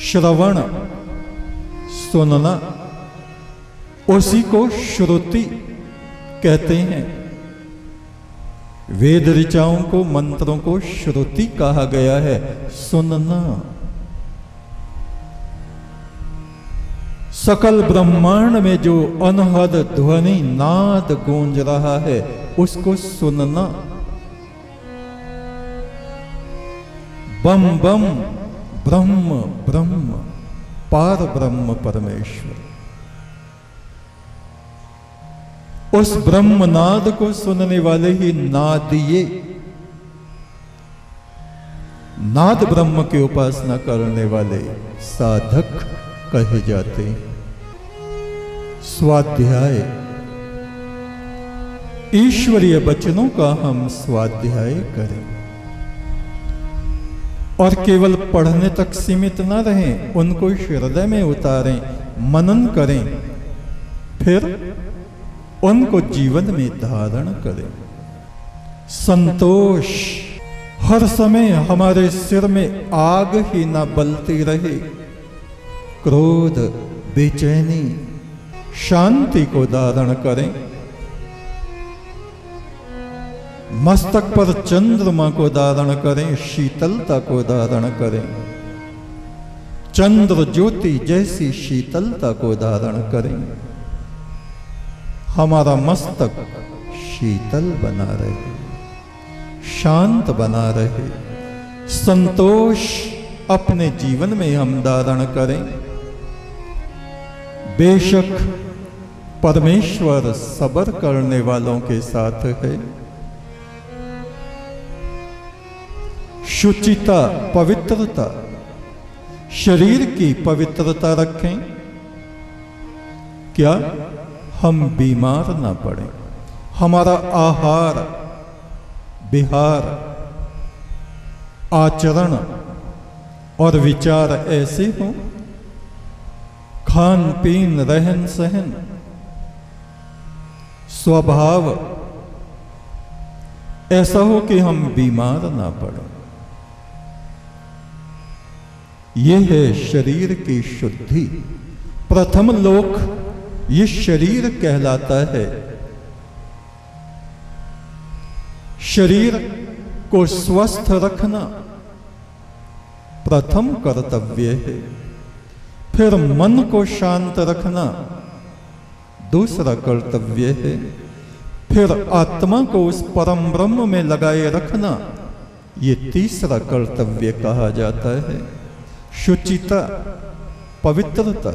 श्रवण सुनना, उसी को श्रुति कहते हैं। वेद ऋचाओं को, मंत्रों को श्रुति कहा गया है, सुनना। सकल ब्रह्मांड में जो अनहद ध्वनि नाद गूंज रहा है उसको सुनना। बम बम ब्रह्म ब्रह्म पार ब्रह्म परमेश्वर, उस ब्रह्मनाद को सुनने वाले ही नादिये, नाद ब्रह्म की उपासना करने वाले साधक कहे जाते हैं। स्वाध्याय, ईश्वरीय वचनों का हम स्वाध्याय करें और केवल पढ़ने तक सीमित न रहें, उनको हृदय में उतारें, मनन करें, फिर उनको जीवन में धारण करें। संतोष, हर समय हमारे सिर में आग ही ना बलती रहे। क्रोध, बेचैनी, शांति को धारण करें। मस्तक पर चंद्रमा को धारण करें, शीतलता को धारण करें। चंद्र ज्योति जैसी शीतलता को धारण करें। हमारा मस्तक शीतल बना रहे, शांत बना रहे। संतोष अपने जीवन में हम धारण करें। बेशक परमेश्वर सब्र करने वालों के साथ है। शुचिता, पवित्रता, शरीर की पवित्रता रखें। क्या हम बीमार ना पड़ें। हमारा आहार विहार, आचरण और विचार ऐसे हों, खान पीन, रहन सहन, स्वभाव ऐसा हो कि हम बीमार ना पड़ें। यह है शरीर की शुद्धि। प्रथम लोक ये शरीर कहलाता है। शरीर को स्वस्थ रखना प्रथम कर्तव्य है। फिर मन को शांत रखना दूसरा कर्तव्य है। फिर आत्मा को उस परम ब्रह्म में लगाए रखना ये तीसरा कर्तव्य कहा जाता है। शुचिता, पवित्रता,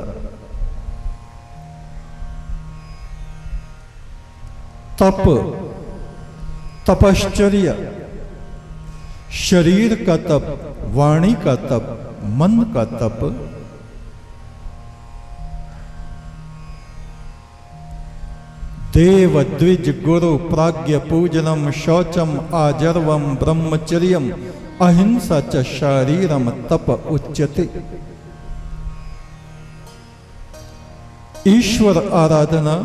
तप, तपश्चर्या, शरीर का तप, वाणी का तप, मन का तप, देव द्विज गुरु प्राज्ञ पूजनम शौचम आजर्वम ब्रह्मचर्यम अहिंसा च शारीरम तप उच्यते। ईश्वर आराधना,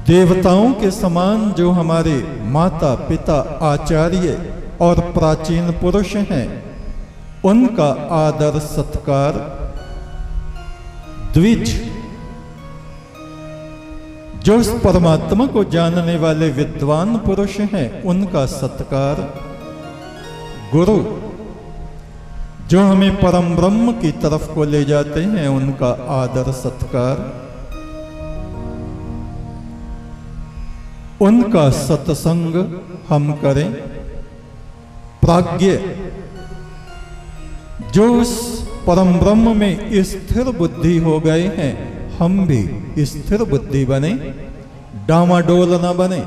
देवताओं के समान जो हमारे माता पिता आचार्य और प्राचीन पुरुष हैं उनका आदर सत्कार, द्विज जो उस परमात्मा को जानने वाले विद्वान पुरुष हैं उनका सत्कार, गुरु जो हमें परम ब्रह्म की तरफ को ले जाते हैं उनका आदर सत्कार, उनका सत्संग हम करें। प्राज्ञ जो उस परम ब्रह्म में स्थिर बुद्धि हो गए हैं हम भी स्थिर बुद्धि बने, डामाडोल न बने।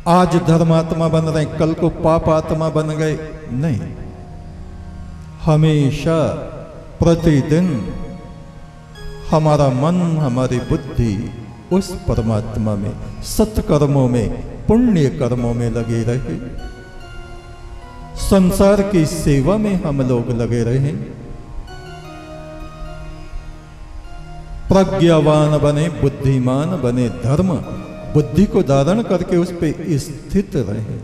आज धर्मात्मा बन रहे, कल को पापात्मा बन गए, नहीं। हमेशा प्रतिदिन हमारा मन, हमारी बुद्धि उस परमात्मा में, सत्कर्मों में, पुण्य कर्मों में लगे रहे। संसार की सेवा में हम लोग लगे रहे। प्रज्ञावान बने, बुद्धिमान बने, धर्म बुद्धि को धारण करके उस पे स्थित रहे।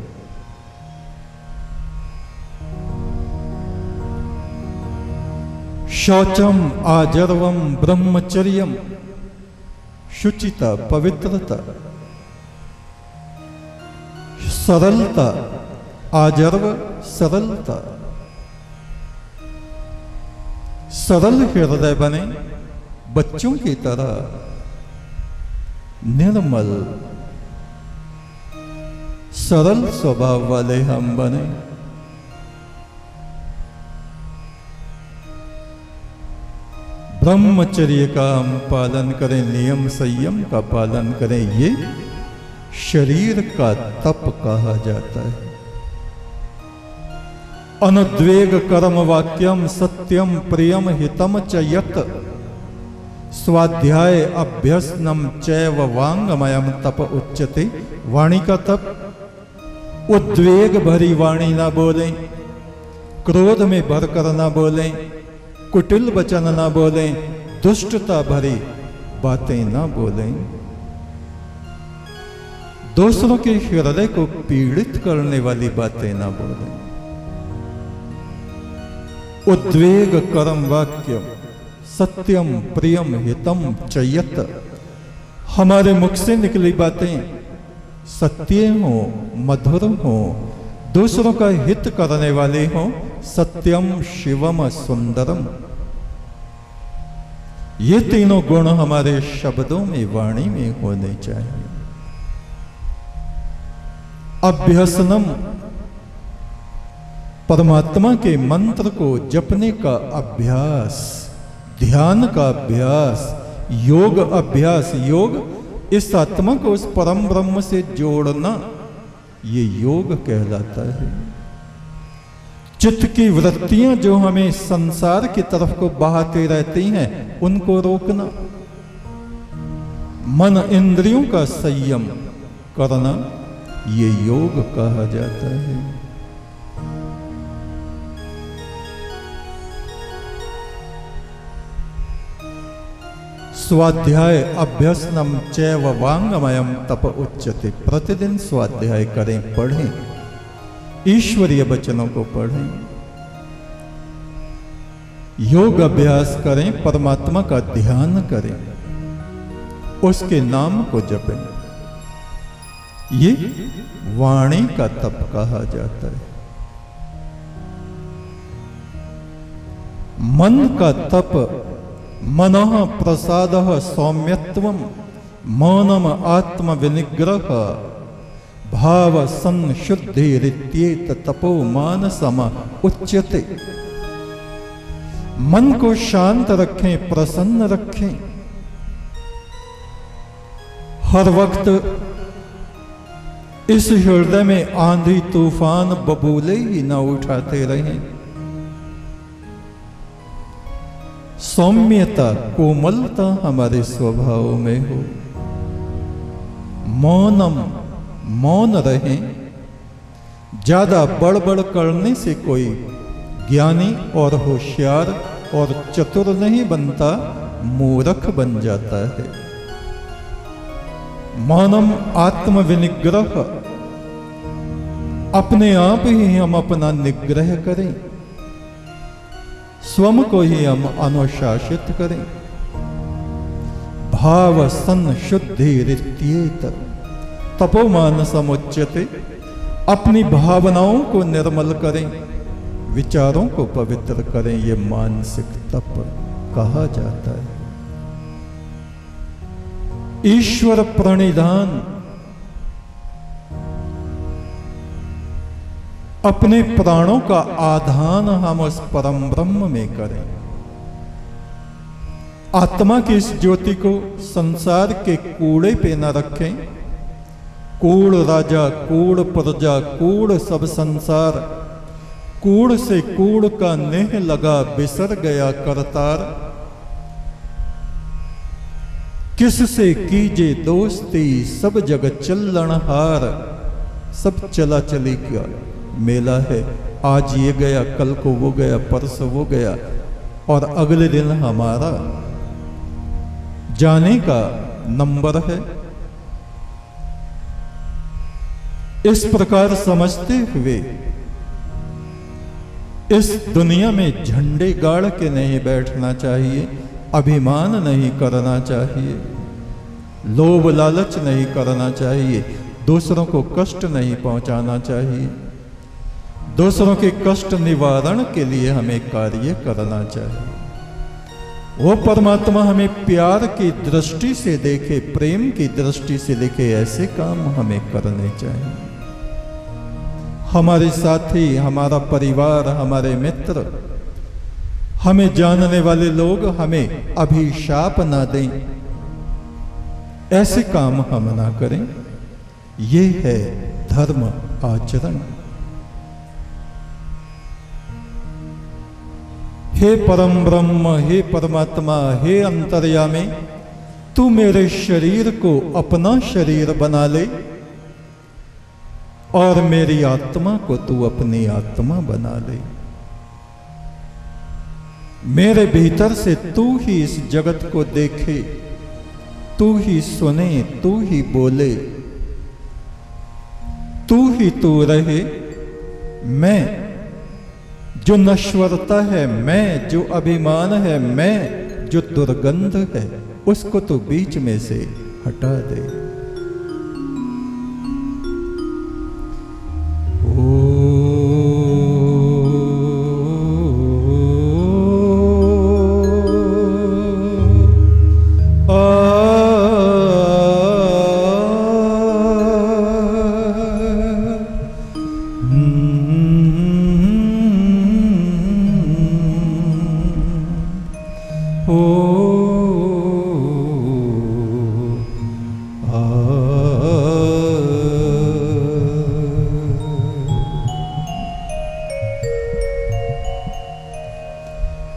शौचम आजर्वम ब्रह्मचर्यम, शुचिता पवित्रता, सरलता, आजर्व सरलता, सरल हृदय बने बच्चों की तरह, निर्मल सरल स्वभाव वाले हम बने। ब्रह्मचर्य का हम पालन करें, नियम संयम का पालन करें, ये शरीर का तप कहा जाता है। अनुद्वेग कर्म वाक्यम सत्यम प्रियम हितम च यत्, स्वाध्याय अभ्यसनम चैव वांगमयम तप उच्यते। वाणी का तप, उद्वेग भरी वाणी ना बोलें, क्रोध में भरकर ना बोलें, कुटिल वचन ना बोलें, दुष्टता भरी बातें ना बोलें, दूसरों के हृदय को पीड़ित करने वाली बातें ना बोलें। उद्वेग कर्म वाक्य सत्यम प्रियम हितम च यत्, हमारे मुख से निकली बातें सत्य हो, मधुर हो, दूसरों का हित करने वाले हो, सत्यम शिवम सुंदरम। ये तीनों गुण हमारे शब्दों में, वाणी में होने चाहिए। अभ्यसनम, परमात्मा के मंत्र को जपने का अभ्यास, ध्यान का अभ्यास, योग अभ्यास। योग इस आत्मा को उस परम ब्रह्म से जोड़ना, ये योग कहलाता है। चित्त की वृत्तियां जो हमें संसार की तरफ को बहाते रहती हैं, उनको रोकना, मन इंद्रियों का संयम करना, ये योग कहा जाता है। स्वाध्याय अभ्यसनम चैव वांगमयम तप उच्यते। प्रतिदिन स्वाध्याय करें, पढ़ें, ईश्वरीय वचनों को पढ़ें, योग अभ्यास करें, परमात्मा का ध्यान करें, उसके नाम को जपें। ये वाणी का तप कहा जाता है। मन का तप, मनः प्रसादः सौम्यत्वम, मौनम आत्म विनिग्रह, भाव संशुद्धि रित्येत तपो मानसम उच्यते। मन को शांत रखें, प्रसन्न रखें, हर वक्त इस हृदय में आंधी तूफान बबूले ही न उठाते रहें। सौम्यता, कोमलता हमारे स्वभाव में हो। मौनम, मौन रहें। ज्यादा बड़बड़ करने से कोई ज्ञानी और होशियार और चतुर नहीं बनता, मूर्ख बन जाता है। मौनम आत्म विनिग्रह, अपने आप ही हम अपना निग्रह करें, स्वयं को ही हम अनुशासित करें। भाव संशुद्धि रित्येत तपोमान समुच्यते, अपनी भावनाओं को निर्मल करें, विचारों को पवित्र करें, ये मानसिक तप कहा जाता है। ईश्वर प्रणिधान, अपने प्राणों का आधान हम उस परम ब्रह्म में करें। आत्मा की इस ज्योति को संसार के कूड़े पे न रखें। कूड़ राजा, कूड़ प्रजा, कूड़ सब संसार, कूड़ से कूड़ का नेह लगा, बिसर गया करतार। किससे कीजे दोस्ती, सब जग चलनहार। सब चला चली का मेला है, आज ये गया, कल को वो गया, परसों वो गया, और अगले दिन हमारा जाने का नंबर है। इस प्रकार समझते हुए इस दुनिया में झंडे गाड़ के नहीं बैठना चाहिए, अभिमान नहीं करना चाहिए, लोभ लालच नहीं करना चाहिए, दूसरों को कष्ट नहीं पहुंचाना चाहिए। दूसरों के कष्ट निवारण के लिए हमें कार्य करना चाहिए। वो परमात्मा हमें प्यार की दृष्टि से देखे, प्रेम की दृष्टि से देखे, ऐसे काम हमें करने चाहिए। हमारे साथी, हमारा परिवार, हमारे मित्र, हमें जानने वाले लोग हमें अभिशाप ना दें, ऐसे काम हम ना करें। ये है धर्म आचरण। हे परम ब्रह्म, हे परमात्मा, हे अंतर्यामी, तू मेरे शरीर को अपना शरीर बना ले और मेरी आत्मा को तू अपनी आत्मा बना ले। मेरे भीतर से तू ही इस जगत को देखे, तू ही सुने, तू ही बोले, तू ही तू रहे। मैं जो नश्वरता है, मैं जो अभिमान है, मैं जो दुर्गंध है, उसको तो बीच में से हटा दे।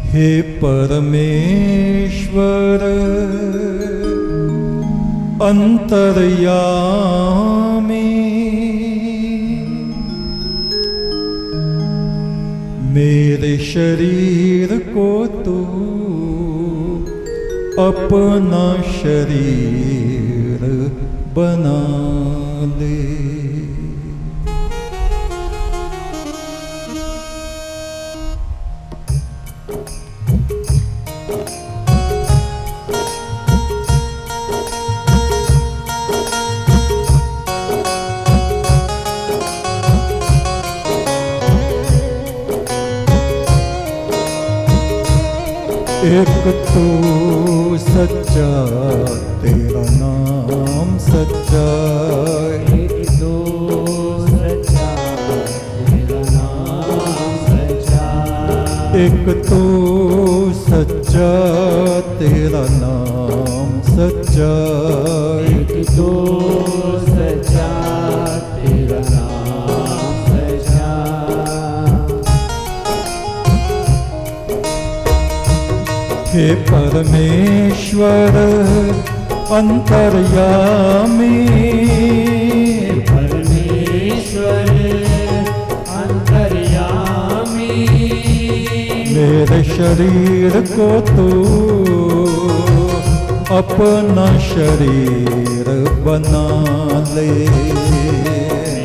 हे परमेश्वर अंतर्यामी, मेरे शरीर को तू अपना शरीर बना ले। एक तू सच्चा, तेरा नाम सच्चा, एक तू सच्चा, तेरा नाम सच्चा, एक तू सच्चा, तेरा नाम सच्चा, एक तू सच्चा, तेरा नाम सच्चा। हे परमेश्वर अंतर्यामी, परमेश्वर अंतर्यामी, मेरे शरीर को तू अपना शरीर बना ले।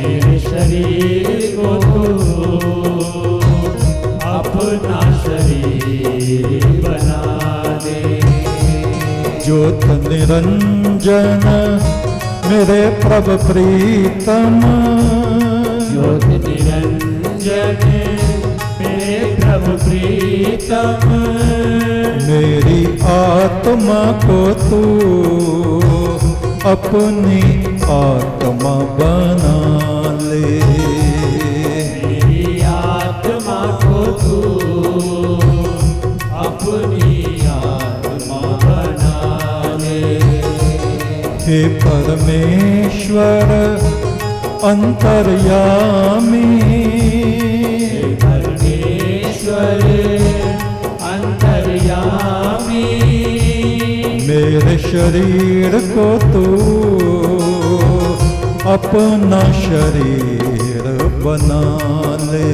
मेरे शरीर को तू अपना शरीर बना दे। ज्योत निरंजन मेरे प्रभु प्रीतम, ज्योत निरंजन मेरे प्रभु प्रीतम, मेरी आत्मा को तू अपनी आत्मा बना ले। मेरी आत्मा को तू अपनी आत्मा बना ले। हे परमेश्वर अंतर्यामी, परमेश्वर अंतर्यामी, मेरे शरीर को तू अपना शरीर बना ले।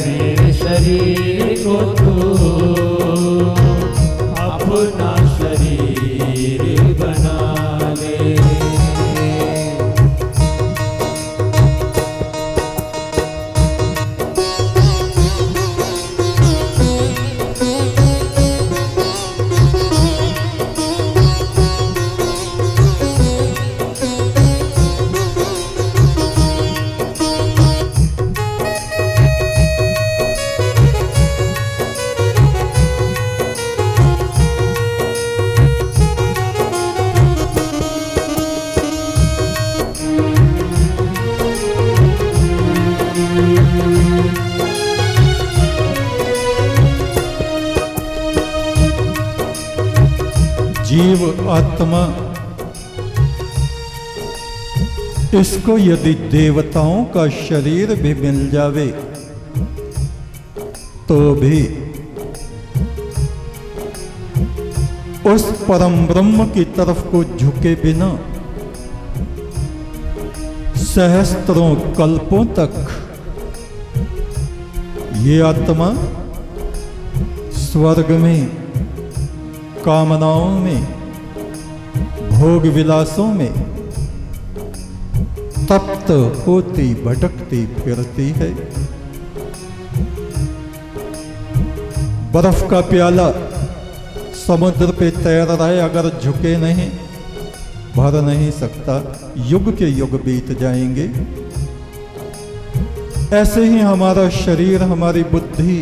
मेरे शरीर को तू अपना शरीर बना ले। जीव आत्मा, इसको यदि देवताओं का शरीर भी मिल जावे तो भी उस परम ब्रह्म की तरफ को झुके बिना सहस्त्रों कल्पों तक ये आत्मा स्वर्ग में, कामनाओं में, भोग विलासों में तप्त होती भटकती फिरती है। बर्फ का प्याला समुद्र पे तैर रहा है, अगर झुके नहीं भर नहीं सकता, युग के युग बीत जाएंगे। ऐसे ही हमारा शरीर, हमारी बुद्धि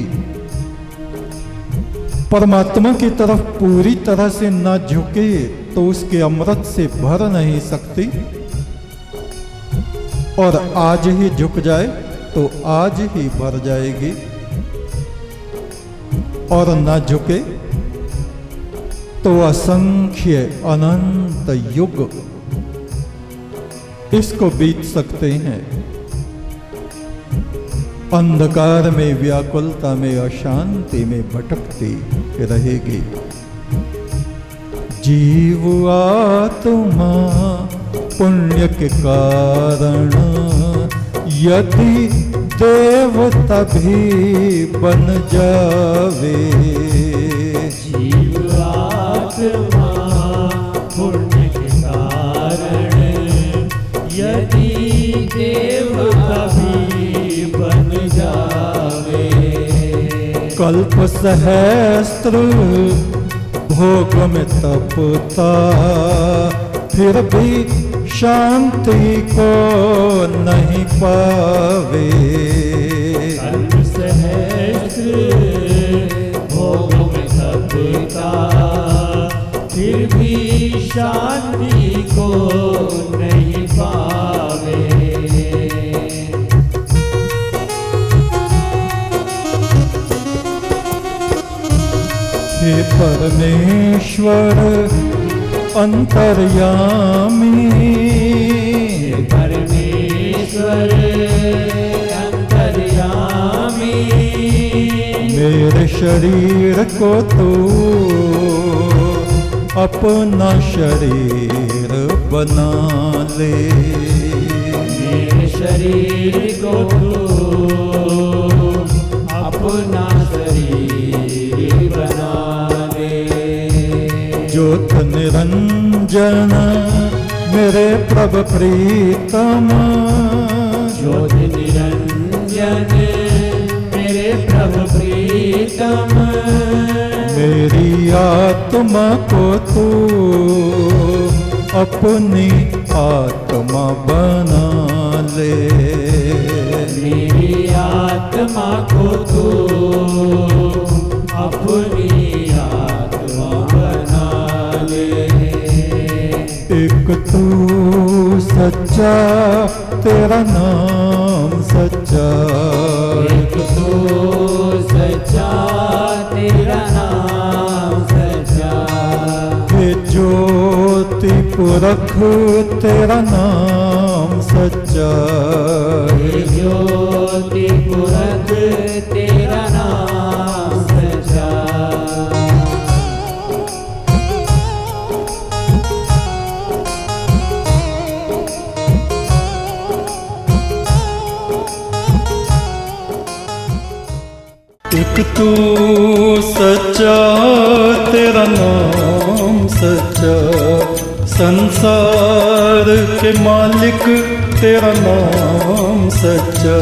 परमात्मा की तरफ पूरी तरह से न झुके तो उसके अमृत से भर नहीं सकती, और आज ही झुक जाए तो आज ही भर जाएगी, और न झुके तो असंख्य अनंत युग इसको बीत सकते हैं। अंधकार में, व्याकुलता में, अशांति में भटकती रहेगी। जीव आत्मा पुण्य के कारण यदि देवता भी बन जावे, जीव आत्मा पुण्य के कारण यदि देवता भी बन जावे, कल्प सहस्त्र भोग में तपता फिर भी शांति को नहीं पावे। कल्प सहस्त्र भोग में तपता फिर भी शांति को नहीं पावे। हे परमेश्वर अंतर्यामी, परमेश्वर अंतर्यामी, मेरे शरीर को तू अपना शरीर बना ले, मेरे शरीर को तू अपना शरीर बना दे। ज्योत निरंजन मेरे प्रभु प्रीतम, ज्योत निरंजन मेरे प्रभु प्रीतम, मेरी आत्मा को तू अपनी आत्मा बना ले, मेरी आत्मा को तू अपनी आत्मा बना ले। एक तू सच्चा, तेरा नाम सच्चा, एक तू सच्चा, तेरा नाम सच्चा, हे ज्योति पुरख तेरा नाम सच्चा, हे ज्योति पुरख तेरा नाम सच्चा। एक तू सच्चा, तेरा नाम सच्चा, संसार के मालिक तेरा नाम सच्चा,